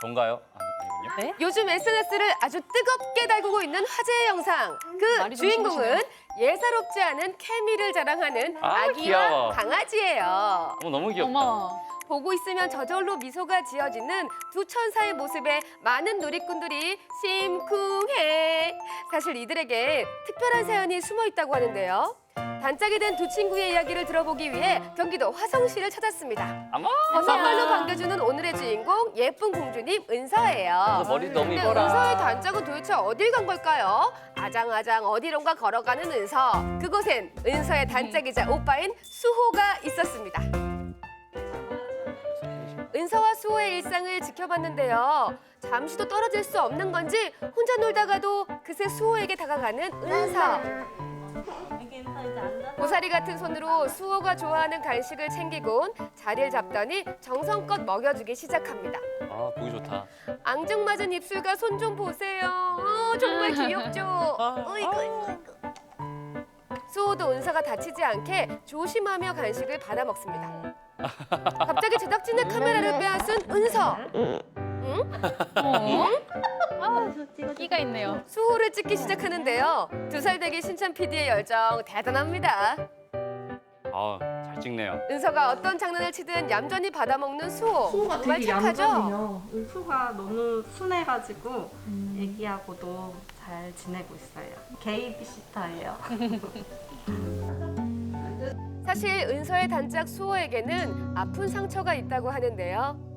전가요? 아니군요. 네? 요즘 SNS를 아주 뜨겁게 달구고 있는 화제의 영상. 그 말이 좀 주인공은 심하시네요. 예사롭지 않은 케미를 자랑하는 아, 아기와 귀여워. 강아지예요. 너무 귀엽다. 어머. 보고 있으면 저절로 미소가 지어지는 두 천사의 모습에 많은 누리꾼들이 심쿵해. 사실 이들에게 특별한 사연이 숨어 있다고 하는데요. 단짝이 된 두 친구의 이야기를 들어보기 위해 경기도 화성시를 찾았습니다. 어머. 선물로 반겨주는 오늘의 주인공 예쁜 공주님 은서예요. 머리 너무 근데 이뻐라. 은서의 단짝은 도대체 어딜 간 걸까요? 아장아장 어디론가 걸어가는 은서. 그곳엔 은서의 단짝이자 오빠인 수호가 있었습니다. 은서와 수호의 일상을 지켜봤는데요. 잠시도 떨어질 수 없는 건지 혼자 놀다가도 그새 수호에게 다가가는 은서. 고사리 같은 손으로 수호가 좋아하는 간식을 챙기곤 자리를 잡더니 정성껏 먹여주기 시작합니다. 아, 보기 좋다. 앙증맞은 입술과 손 좀 보세요. 정말 귀엽죠? 어이구. 수호도 은서가 다치지 않게 조심하며 간식을 받아 먹습니다. 갑자기 제작진의 카메라를 빼앗은 은서. 끼가 있네요. 수호를 찍기 시작하는데요. 2살 되기 신찬 PD의 열정 대단합니다. 아, 잘 찍네요. 은서가 어떤 장난을 치든 얌전히 받아먹는 수호. 수호가 정말 되게 착하죠? 얌전해요. 수호가 너무 순해가지고 애기하고도 잘 지내고 있어요. 게이비시터예요. 사실 은서의 단짝 수호에게는 아픈 상처가 있다고 하는데요.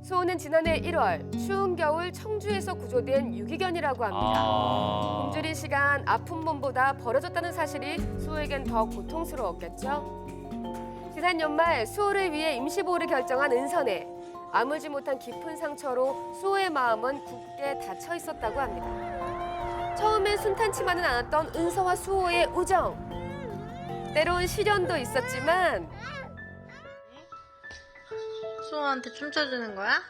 수호는 지난해 1월 추운 겨울 청주에서 구조된 유기견이라고 합니다. 아. 굶주린 시간 아픈 몸보다 벌어졌다는 사실이 수호에겐 더 고통스러웠겠죠. 지난 연말 수호를 위해 임시보호를 결정한 은서네. 아물지 못한 깊은 상처로 수호의 마음은 굳게 닫혀 있었다고 합니다. 처음엔 순탄치만은 않았던 은서와 수호의 우정. 때론 시련도 있었지만 수호한테 춤춰주는 거야?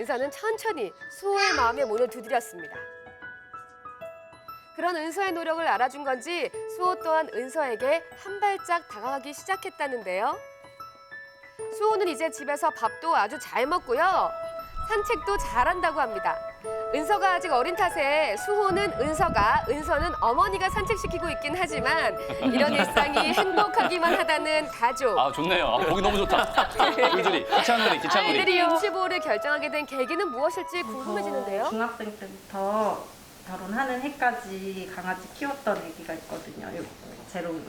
은서는 천천히 수호의 마음에 문을 두드렸습니다. 그런 은서의 노력을 알아준 건지 수호 또한 은서에게 한 발짝 다가가기 시작했다는데요. 수호는 이제 집에서 밥도 아주 잘 먹고요. 산책도 잘한다고 합니다. 은서가 아직 어린 탓에 수호는 은서가, 은서는 어머니가 산책시키고 있긴 하지만 이런 일상이 행복하기만 하다는 가족. 아, 좋네요. 아, 보기 너무 좋다. 꿀들이, 기창놀이, 기창놀이. 아이들이 임시보호를 결정하게 된 계기는 무엇일지 궁금해지는데요. 중학생 때부터 결혼하는 해까지 강아지 키웠던 애기가 있거든요. 제롱이.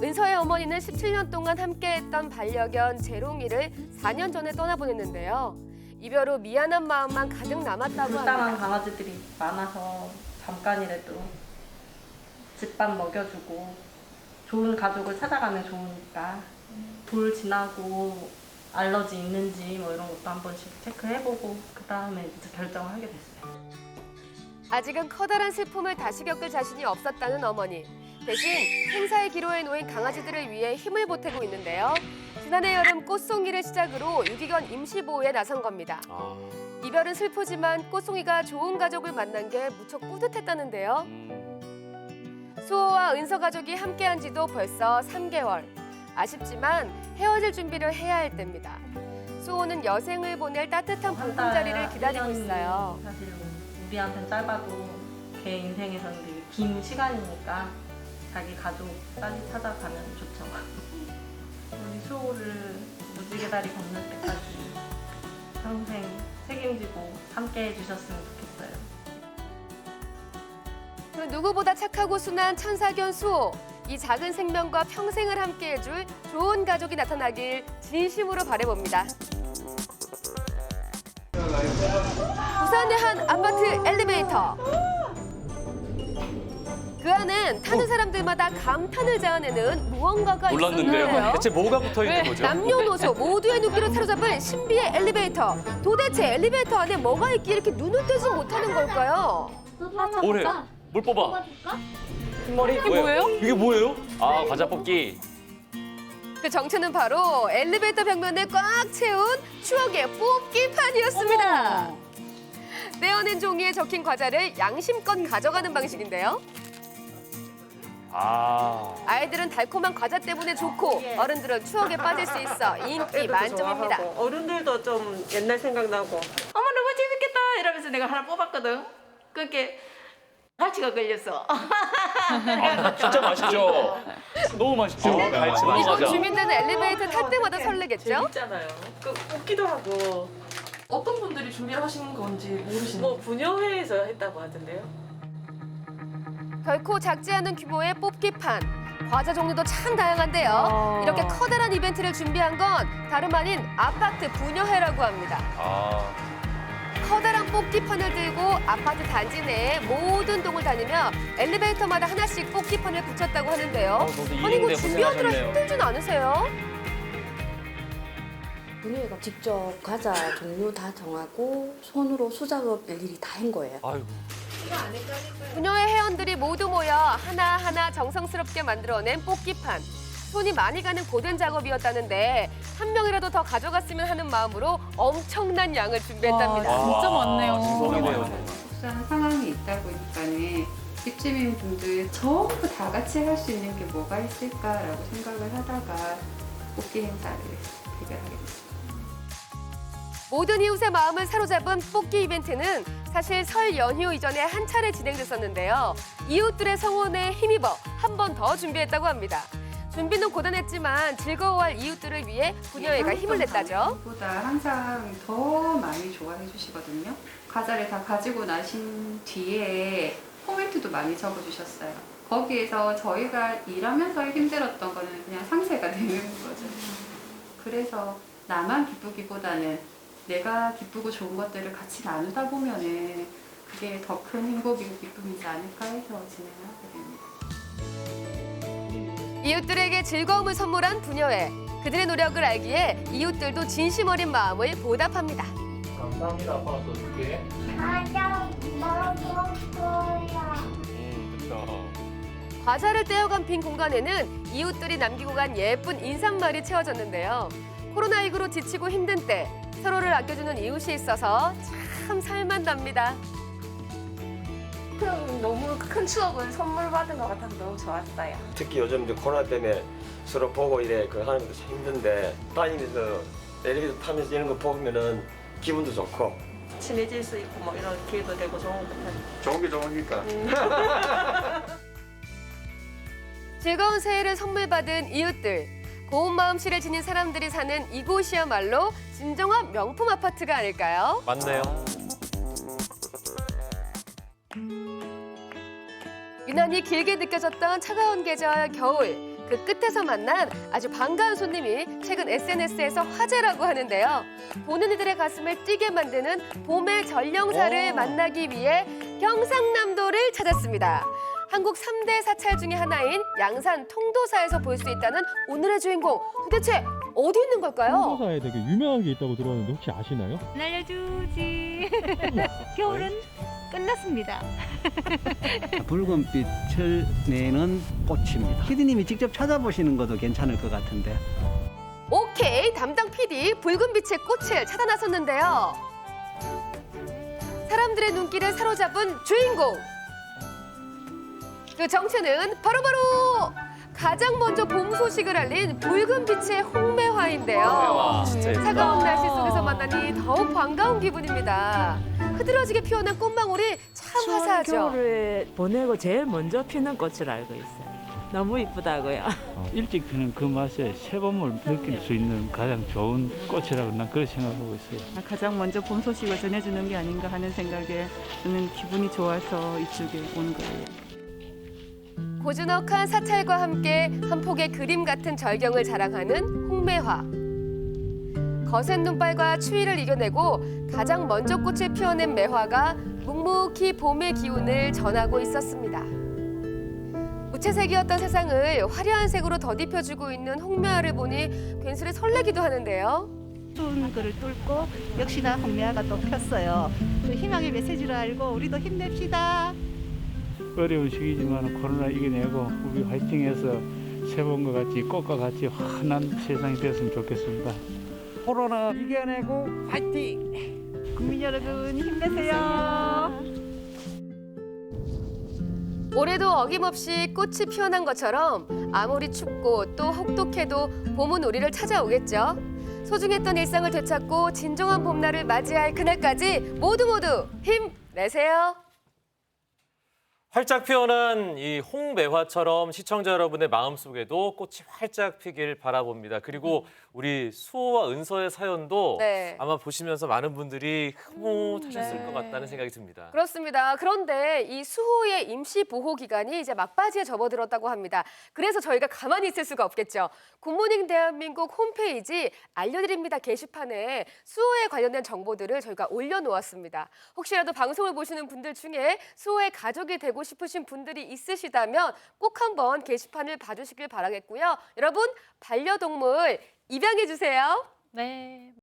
은서의 어머니는 17년 동안 함께했던 반려견 제롱이를 4년 전에 떠나보냈는데요. 이별 후 미안한 마음만 가득 남았다고 불쌍한 합니다. 강아지들이 많아서 잠깐이라도 집밥 먹여주고 좋은 가족을 찾아가면 좋으니까 돌 지나고 알러지 있는지 뭐 이런 것도 한 번씩 체크해보고 그 다음에 이제 결정을 하게 됐어요. 아직은 커다란 슬픔을 다시 겪을 자신이 없었다는 어머니. 대신 행사의 기로에 놓인 강아지들을 위해 힘을 보태고 있는데요. 지난해 여름 꽃송이를 시작으로 유기견 임시보호에 나선 겁니다. 아. 이별은 슬프지만 꽃송이가 좋은 가족을 만난 게 무척 뿌듯했다는데요. 수호와 은서 가족이 함께한 지도 벌써 3개월. 아쉽지만 헤어질 준비를 해야 할 때입니다. 수호는 여생을 보낼 따뜻한 보금자리를 기다리고 있어요. 사실 우리한테는 짧아도 걔 인생에서는 되게 긴 시간이니까 자기 가족 빨리 찾아가면 좋죠. 우리 수호를 무지개 다리 건널 때까지 평생 책임지고 함께 해주셨으면 좋겠어요. 그 누구보다 착하고 순한 천사견 수호. 이 작은 생명과 평생을 함께해줄 좋은 가족이 나타나길 진심으로 바라봅니다. 부산의 한 아파트 엘리베이터. 그 안엔 타는 사람들마다 감탄을 자아내는 무언가가 몰랐는데요. 있었는데요. 대체 뭐가 붙어 있는 거죠? 남녀노소 모두의 눈길을 사로잡은 신비의 엘리베이터. 도대체 엘리베이터 안에 뭐가 있기에 이렇게 눈을 떼지 못하는 걸까요? 뭐래? 뭘 뽑아? 흰머리 이게 뭐예요? 이게 뭐예요? 아, 과자 뽑기. 그 정체는 바로 엘리베이터 벽면을 꽉 채운 추억의 뽑기판이었습니다. 떼어낸 종이에 적힌 과자를 양심껏 가져가는 방식인데요. 아. 아이들은 달콤한 과자 때문에 좋고 어른들은 추억에 빠질 수 있어 인기 만점입니다. 좋아하고, 어른들도 좀 옛날 생각나고 어머 너무 재밌겠다 이러면서 내가 하나 뽑았거든. 그게 갈치가 걸렸어. 진짜 맛있죠? 너무 맛있죠? 갈치 이곳 맞아. 주민들은 엘리베이터 탈 때마다 설레겠죠? 재밌잖아요. 그 웃기도 하고 어떤 분들이 준비를 하시는 건지 모르시는 뭐 분녀회에서 했다고 하던데요. 결코 작지 않은 규모의 뽑기판. 과자 종류도 참 다양한데요. 이렇게 커다란 이벤트를 준비한 건 다름 아닌 아파트 분녀회라고 합니다. 아. 커다란 뽑기판을 들고 아파트 단지 내 모든 동을 다니며 엘리베이터마다 하나씩 뽑기판을 붙였다고 하는데요. 저도 아니 이거 일인데 준비하느라 고생하셨네요. 힘들진 않으세요? 분유회가 직접 과자 종류 다 정하고 손으로 수작업 일일이 다 한 거예요. 아이고. 분녀회 회원들이 모두 모여 하나하나 정성스럽게 만들어낸 뽑기판. 손이 많이 가는 고된 작업이었다는데 한 명이라도 더 가져갔으면 하는 마음으로 엄청난 양을 준비했답니다. 진짜 와, 많네요. 지성이네요. 속상한 상황이 있다 보니까는 입주민 분들 전부 다 같이 할 수 있는 게 뭐가 있을까라고 생각을 하다가 뽑기 행사를 대결하게 됐습니다. 모든 이웃의 마음을 사로잡은 뽑기 이벤트는 사실 설 연휴 이전에 한 차례 진행됐었는데요. 이웃들의 성원에 힘입어 한 번 더 준비했다고 합니다. 준비는 고단했지만 즐거워할 이웃들을 위해 분녀회가 힘을 냈다죠. 보다 항상 더 많이 좋아해 주시거든요. 과자를 다 가지고 나신 뒤에 코멘트도 많이 적어주셨어요. 거기에서 저희가 일하면서 힘들었던 거는 그냥 상쇄가 되는 거죠. 그래서 나만 기쁘기보다는 내가 기쁘고 좋은 것들을 같이 나누다 보면은 그게 더 큰 행복이고 기쁨이지 않을까 해서 진행을 하게 됩니다. 이웃들에게 즐거움을 선물한 분녀회. 그들의 노력을 알기에 이웃들도 진심 어린 마음을 보답합니다. 감사합니다. 아빠가 써줄게. 그쵸. 과자를 떼어간 빈 공간에는 이웃들이 남기고 간 예쁜 인사말이 채워졌는데요. 코로나19로 지치고 힘든 때 서로를 아껴주는 이웃이 있어서 참 살만납니다. 너무 큰 추억을 선물 받은 것 같아서 너무 좋았어요. 특히 요즘 이제 코로나 때문에 서로 보고 이래 그 하는 것도 참 힘든데 다니면서 엘리베이터 타면서 이런 거 보면은 기분도 좋고 친해질 수 있고 뭐 이런 기회도 되고 좋은 것 같아요. 좋은 게 좋으니까. 즐거운 새해를 선물 받은 이웃들. 고운 마음씨를 지닌 사람들이 사는 이곳이야말로 진정한 명품 아파트가 아닐까요? 맞네요. 유난히 길게 느껴졌던 차가운 계절 겨울. 그 끝에서 만난 아주 반가운 손님이 최근 SNS에서 화제라고 하는데요. 보는 이들의 가슴을 뛰게 만드는 봄의 전령사를 만나기 위해 경상남도를 찾았습니다. 한국 3대 사찰 중에 하나인 양산 통도사에서 볼 수 있다는 오늘의 주인공. 도대체 어디 있는 걸까요? 통도사에 되게 유명한 게 있다고 들었는데 혹시 아시나요? 안 알려주지. 겨울은 끝났습니다. 붉은빛을 내는 꽃입니다. 피디님이 직접 찾아보시는 것도 괜찮을 것 같은데. 오케이, 담당 PD 붉은빛의 꽃을 찾아 나섰는데요. 사람들의 눈길을 사로잡은 주인공. 그 정체는 바로바로 가장 먼저 봄 소식을 알린 붉은빛의 홍매화인데요. 와, 진짜 예쁘다. 차가운 날씨 속에서 만나니 더욱 반가운 기분입니다. 흐드러지게 피어난 꽃망울이 참 화사하죠. 겨울을 보내고 제일 먼저 피는 꽃을 알고 있어요. 너무 이쁘다고요. 일찍 피는 그 맛에 새봄을 느낄 수 있는 가장 좋은 꽃이라고 난 그렇게 생각하고 있어요. 가장 먼저 봄 소식을 전해주는 게 아닌가 하는 생각에 저는 기분이 좋아서 이쪽에 온 거예요. 고즈넉한 사찰과 함께 한 폭의 그림 같은 절경을 자랑하는 홍매화. 거센 눈발과 추위를 이겨내고 가장 먼저 꽃을 피워낸 매화가 묵묵히 봄의 기운을 전하고 있었습니다. 무채색이었던 세상을 화려한 색으로 덧입혀주고 있는 홍매화를 보니 괜스레 설레기도 하는데요. 추운 거를 뚫고 역시나 홍매화가 또 폈어요. 그 희망의 메시지를 알고 우리도 힘냅시다. 어려운 시기지만 코로나 이겨내고 우리 화이팅해서 새봄과 같이 꽃과 같이 환한 세상이 됐으면 좋겠습니다. 코로나 이겨내고 화이팅! 국민 여러분 힘내세요. 올해도 어김없이 꽃이 피어난 것처럼 아무리 춥고 또 혹독해도 봄은 우리를 찾아오겠죠. 소중했던 일상을 되찾고 진정한 봄날을 맞이할 그날까지 모두 힘내세요. 활짝 피어난 이 홍매화처럼 시청자 여러분의 마음속에도 꽃이 활짝 피길 바라봅니다. 그리고 우리 수호와 은서의 사연도 네. 아마 보시면서 많은 분들이 흐뭇하셨을 것 같다는 생각이 듭니다. 그렇습니다. 그런데 이 수호의 임시 보호 기간이 이제 막바지에 접어들었다고 합니다. 그래서 저희가 가만히 있을 수가 없겠죠. 굿모닝 대한민국 홈페이지 알려드립니다 게시판에 수호에 관련된 정보들을 저희가 올려놓았습니다. 혹시라도 방송을 보시는 분들 중에 수호의 가족이 되고 싶으신 분들이 있으시다면 꼭 한번 게시판을 봐주시길 바라겠고요. 여러분 반려동물 입양해 주세요. 네.